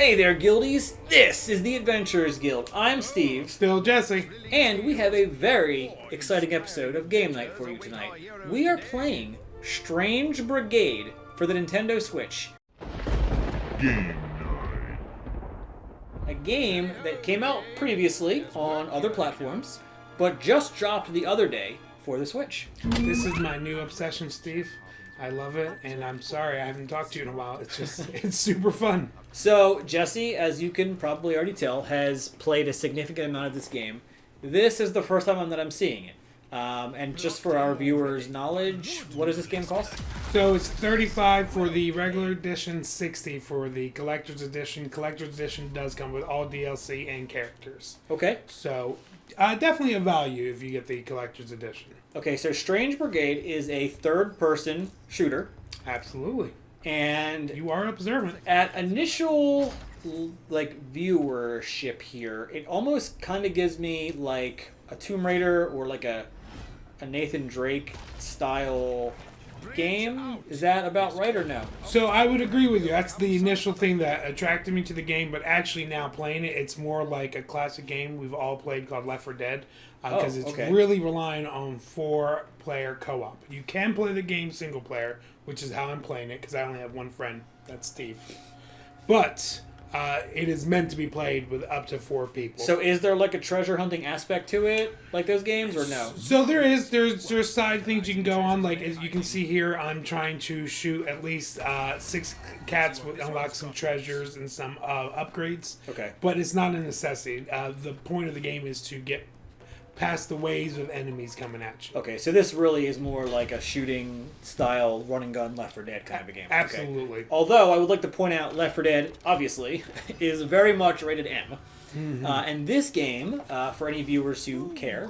Hey there, Guildies! This is the Adventurers Guild. I'm Steve. Still Jesse. And we have a very exciting episode of Game Night for you tonight. We are playing Strange Brigade for the Nintendo Switch. Game Night. A game that came out previously on other platforms, but just dropped the other day for the Switch. This is my new obsession, Steve. I love it, and I'm sorry I haven't talked to you in a while. It's super fun. So, Jesse, as you can probably already tell, has played a significant amount of this game. This is the first time that I'm seeing it. And just for our viewers' knowledge, what does this game cost? So it's $35 for the regular edition, $60 for the collector's edition. Collector's edition does come with all DLC and characters. Okay. So definitely a value if you get the collector's edition. Okay, so Strange Brigade is a third-person shooter. Absolutely. And you are observant. At initial viewership here, it almost kind of gives me like a Tomb Raider or like a Nathan Drake style game. Is that about right or no? So I would agree with you. That's the initial thing that attracted me to the game, but actually now playing it, it's more like a classic game we've all played called Left 4 Dead. Because it's really relying on 4-player co-op. You can play the game single player, which is how I'm playing it, because I only have one friend. That's Steve. But it is meant to be played with up to 4 people. So is there like a treasure hunting aspect to it, like those games, or no? So there's side things you can go on. Like as you can see here, I'm trying to shoot at least 6 cats with unlock some treasures and some upgrades. Okay. But it's not a necessity. The point of the game is to get past the waves of enemies coming at you. Okay, so this really is more like a shooting style, run and gun Left 4 Dead kind of a game. Absolutely. Okay. Although I would like to point out, Left 4 Dead, obviously, is very much rated M. Mm-hmm. And this game, for any viewers who care,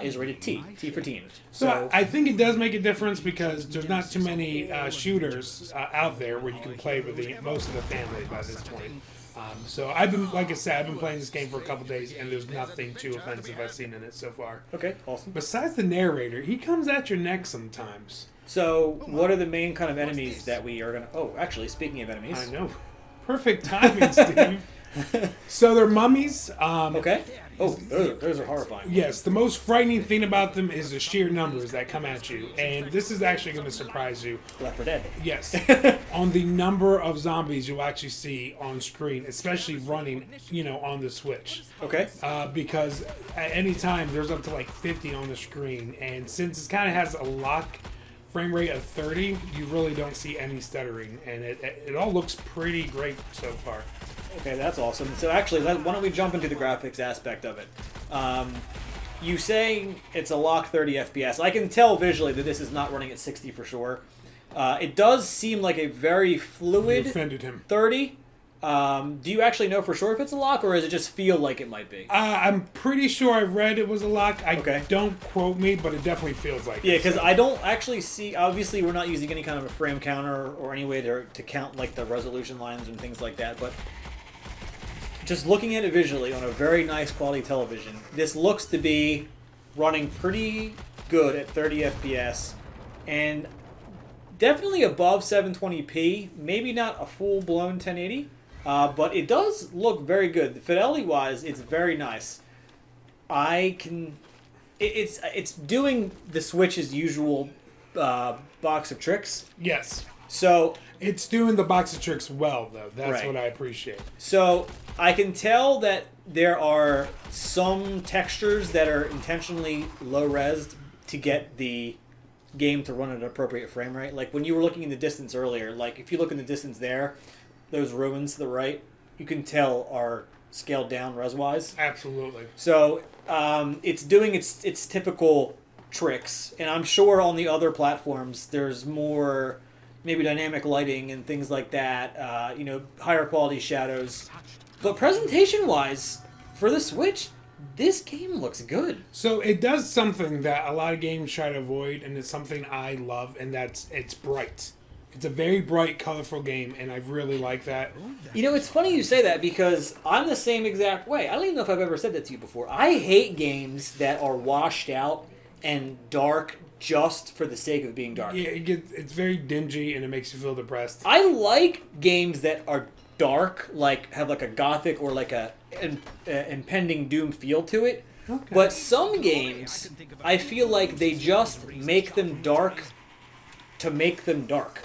is rated T. T for teen. So I think it does make a difference because there's not too many shooters out there where you can play with most of the family by this point. So I've been playing this game for a couple days, and there's nothing too offensive I've seen in it so far. Okay, awesome. Besides the narrator, he comes at your neck sometimes. So what are the main kind of enemies that we are going to... Oh, actually, speaking of enemies... I know. Perfect timing, Steve. So they're mummies. Okay. Oh, those are horrifying. Yes, the most frightening thing about them is the sheer numbers that come at you. And this is actually going to surprise you. Left 4 Dead. Yes. On the number of zombies you'll actually see on screen, especially running, on the Switch. Okay. Because at any time, there's up to like 50 on the screen. And since it kind of has a lock frame rate of 30, you really don't see any stuttering. And it all looks pretty great so far. Okay, that's awesome. So actually, why don't we jump into the graphics aspect of it? You saying it's a lock 30 FPS. I can tell visually that this is not running at 60 for sure. It does seem like a very fluid You offended him. 30. Do you actually know for sure if it's a lock, or does it just feel like it might be? I'm pretty sure I read it was a lock. Okay. Don't quote me, but it definitely feels like it. Yeah, because I don't actually see... Obviously, we're not using any kind of a frame counter or any way to count like the resolution lines and things like that, but... Just looking at it visually on a very nice quality television, this looks to be running pretty good at 30 FPS and definitely above 720p. Maybe not a full-blown 1080, but it does look very good. Fidelity-wise, it's very nice. It's doing the Switch's usual box of tricks. Yes. So it's doing the box of tricks well, though. That's right. what I appreciate. So I can tell that there are some textures that are intentionally low-resed to get the game to run at an appropriate frame rate. Like when you were looking in the distance earlier, like if you look in the distance there, those ruins to the right, you can tell are scaled down res-wise. Absolutely. So it's doing its typical tricks, and I'm sure on the other platforms there's more... maybe dynamic lighting and things like that, higher quality shadows. But presentation-wise, for the Switch, this game looks good. So it does something that a lot of games try to avoid, and it's something I love, and it's bright. It's a very bright, colorful game, and I really like that. It's funny you say that because I'm the same exact way. I don't even know if I've ever said that to you before. I hate games that are washed out and dark just for the sake of being dark. Yeah, it's very dingy and it makes you feel depressed. I like games that are dark, like have like a gothic or like a impending doom feel to it. Okay. But some games, I feel like they just make them dark to make them dark.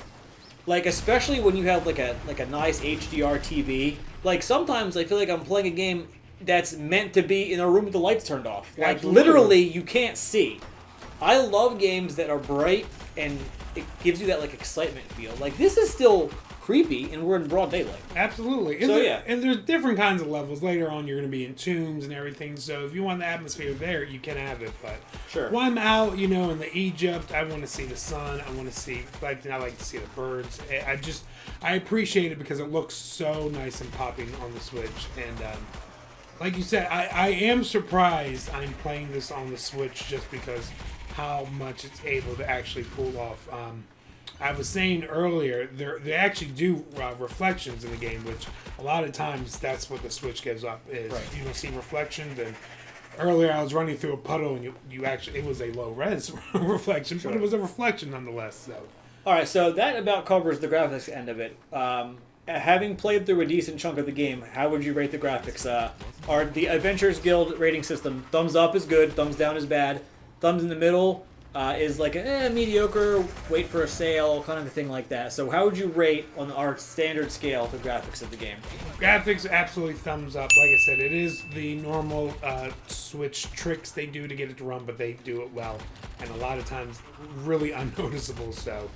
Like especially when you have like a nice HDR TV. Like sometimes I feel like I'm playing a game that's meant to be in a room with the lights turned off. Like Absolutely. literally you can't see. I love games that are bright and it gives you that like excitement feel. Like this is still creepy and we're in broad daylight. Absolutely. And So, yeah. and there's different kinds of levels. Later on, you're going to be in tombs and everything. So if you want the atmosphere there, you can have it. But Sure. when I'm out, in the Egypt, I want to see the sun. I want to see, I like to see the birds. I appreciate it because it looks so nice and popping on the Switch. And like you said, I am surprised I'm playing this on the Switch just because how much it's able to actually pull off. I was saying earlier, they actually do reflections in the game, which a lot of times that's what the Switch gives up is Right. you don't see reflections. And earlier I was running through a puddle and you actually, it was a low res reflection, Sure. but it was a reflection nonetheless. So All right, so that about covers the graphics end of it. Having played through a decent chunk of the game, how would you rate the graphics? Are the Adventures Guild rating system thumbs up is good, thumbs down is bad, thumbs in the middle is like a mediocre, wait for a sale, kind of a thing like that. So how would you rate on our standard scale the graphics of the game? graphics, absolutely thumbs up. Like I said, it is the normal Switch tricks they do to get it to run, but they do it well. And a lot of times really unnoticeable, so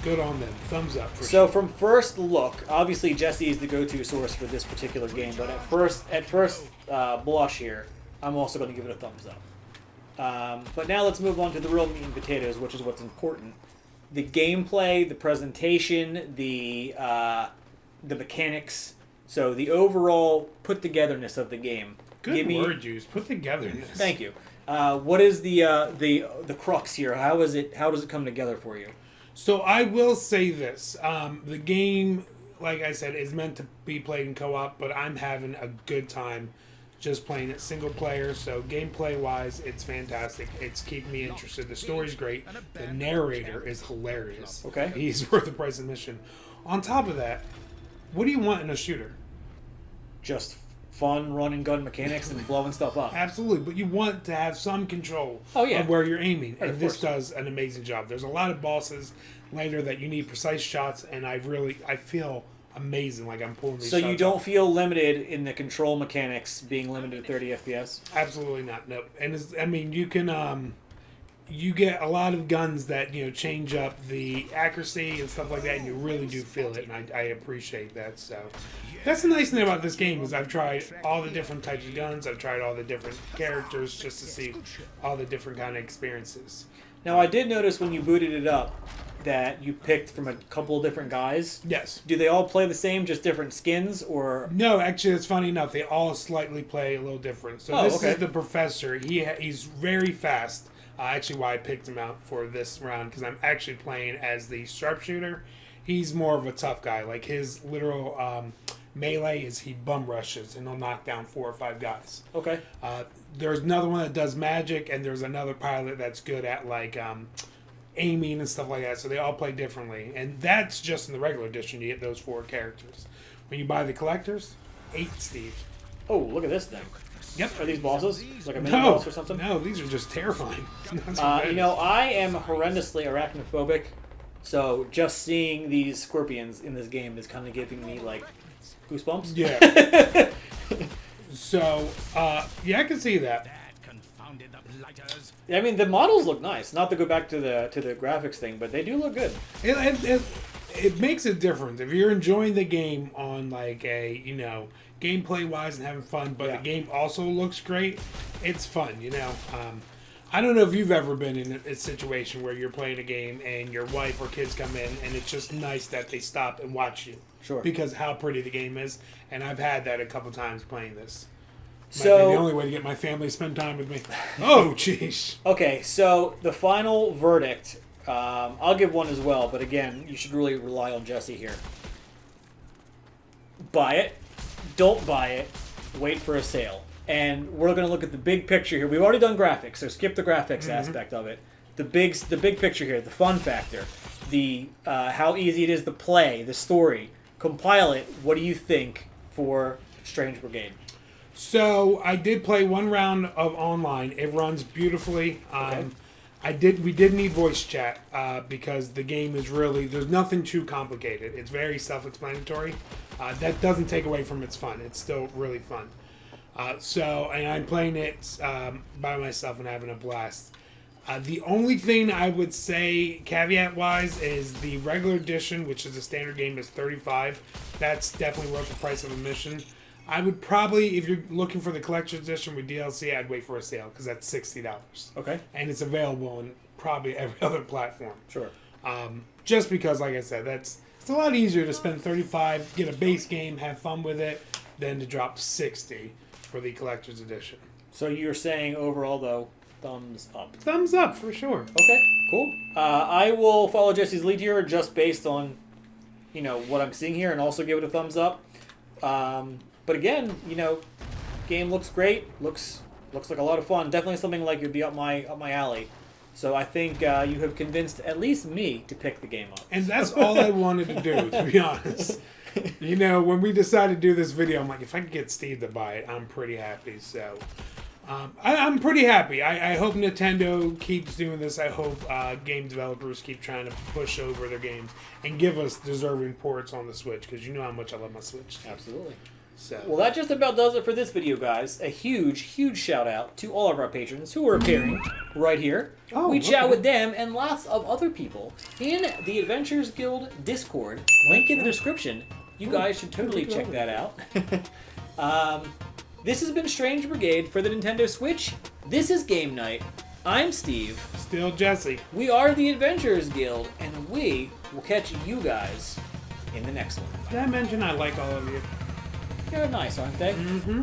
good on them. Thumbs up for So sure. from first look, obviously Jesse is the go-to source for this particular game, but at first blush here, I'm also going to give it a thumbs up. But now let's move on to the real meat and potatoes, which is what's important. The gameplay, the presentation, the mechanics, so the overall put-togetherness of the game. Good word use. Put togetherness. Thank you. What is the crux here? How does it come together for you? So I will say this: the game, like I said, is meant to be played in co-op, but I'm having a good time just playing it single player. So gameplay wise, it's fantastic. It's keeping me interested. The story's great. The narrator is hilarious. Okay. He's worth the price of admission. On top of that, what do you want in a shooter? Just fun run and gun mechanics and blowing stuff up. Absolutely, but you want to have some control Oh, yeah. of where you're aiming, Right, and of this course. does an amazing job. There's a lot of bosses later that you need precise shots, and I feel amazing, like I'm pulling these So shots you don't off. feel limited in the control mechanics being limited to 30 FPS? Absolutely not. No, and you can you get a lot of guns that change up the accuracy and stuff like that, and you really do feel it, and I appreciate that. So that's the nice thing about this game is I've tried all the different types of guns. I've tried all the different characters just to see all the different kind of experiences. Now, I did notice when you booted it up that you picked from a couple of different guys. Yes. Do they all play the same, just different skins, or... No, actually, it's funny enough. They all slightly play a little different. So Oh, this okay. is the professor. He's very fast. Actually, why I picked him out for this round, because I'm actually playing as the sharpshooter. He's more of a tough guy. Like, his literal melee is he bum rushes, and he'll knock down 4 or 5 guys. Okay. There's another one that does magic, and there's another pilot that's good at, aiming and stuff like that. So they all play differently. And that's just in the regular edition. You get those 4 characters. When you buy the collectors, 8, Steve. Oh, look at this thing. Yep. Are these bosses? Like a mini No, boss or something? no, these are just terrifying. That's I am horrendously arachnophobic, so just seeing these scorpions in this game is kind of giving me, goosebumps. Yeah. So, yeah, I can see that. I mean, the models look nice. Not to go back to the graphics thing, but they do look good. It makes a difference if you're enjoying the game on gameplay wise and having fun, but Yeah. the game also looks great. It's fun, I don't know if you've ever been in a situation where you're playing a game and your wife or kids come in, and it's just nice that they stop and watch you. Sure. Because how pretty the game is, and I've had that a couple times playing this. Might be So the only way to get my family to spend time with me. Oh, jeez. okay, so the final verdict. I'll give one as well, but again, you should really rely on Jesse here. Buy it. Don't buy it. Wait for a sale. And we're going to look at the big picture here. We've already done graphics, so skip the graphics aspect of it. The big picture here, the fun factor, the how easy it is to play, the story, compile it, what do you think for Strange Brigade? So I did play one round of online. It runs beautifully. Okay. We did need voice chat because the game is really, there's nothing too complicated. It's very self-explanatory. That doesn't take away from its fun. It's still really fun. And I'm playing it by myself and having a blast. The only thing I would say caveat-wise is the regular edition, which is a standard game, is $35. That's definitely worth the price of admission. I would probably, if you're looking for the collector's edition with DLC, I'd wait for a sale because that's $60. Okay. And it's available on probably every other platform. Sure. Just because, like I said, it's a lot easier to spend $35, get a base game, have fun with it, than to drop $60 for the collector's edition. So you're saying overall, though, thumbs up. Thumbs up, for sure. Okay, cool. I will follow Jesse's lead here just based on, what I'm seeing here and also give it a thumbs up. But again, game looks great. Looks like a lot of fun. Definitely something like it'd be up my alley. So I think you have convinced at least me to pick the game up. And that's all I wanted to do, to be honest. When we decided to do this video, I'm like, if I could get Steve to buy it, I'm pretty happy. So I'm pretty happy. I hope Nintendo keeps doing this. I hope game developers keep trying to push over their games and give us deserving ports on the Switch, because you know how much I love my Switch. Absolutely. So. Well, that just about does it for this video, guys. A huge, huge shout out to all of our patrons who are appearing right here. Oh, we chat okay. with them and lots of other people in the Adventures Guild Discord. Link in the description. You guys should totally check that out. This has been Strange Brigade for the Nintendo Switch. This is Game Night. I'm Steve. Still Jesse. We are the Adventurers Guild, and we will catch you guys in the next one. Did I mention I like all of you? They're nice, aren't they? Mm-hmm.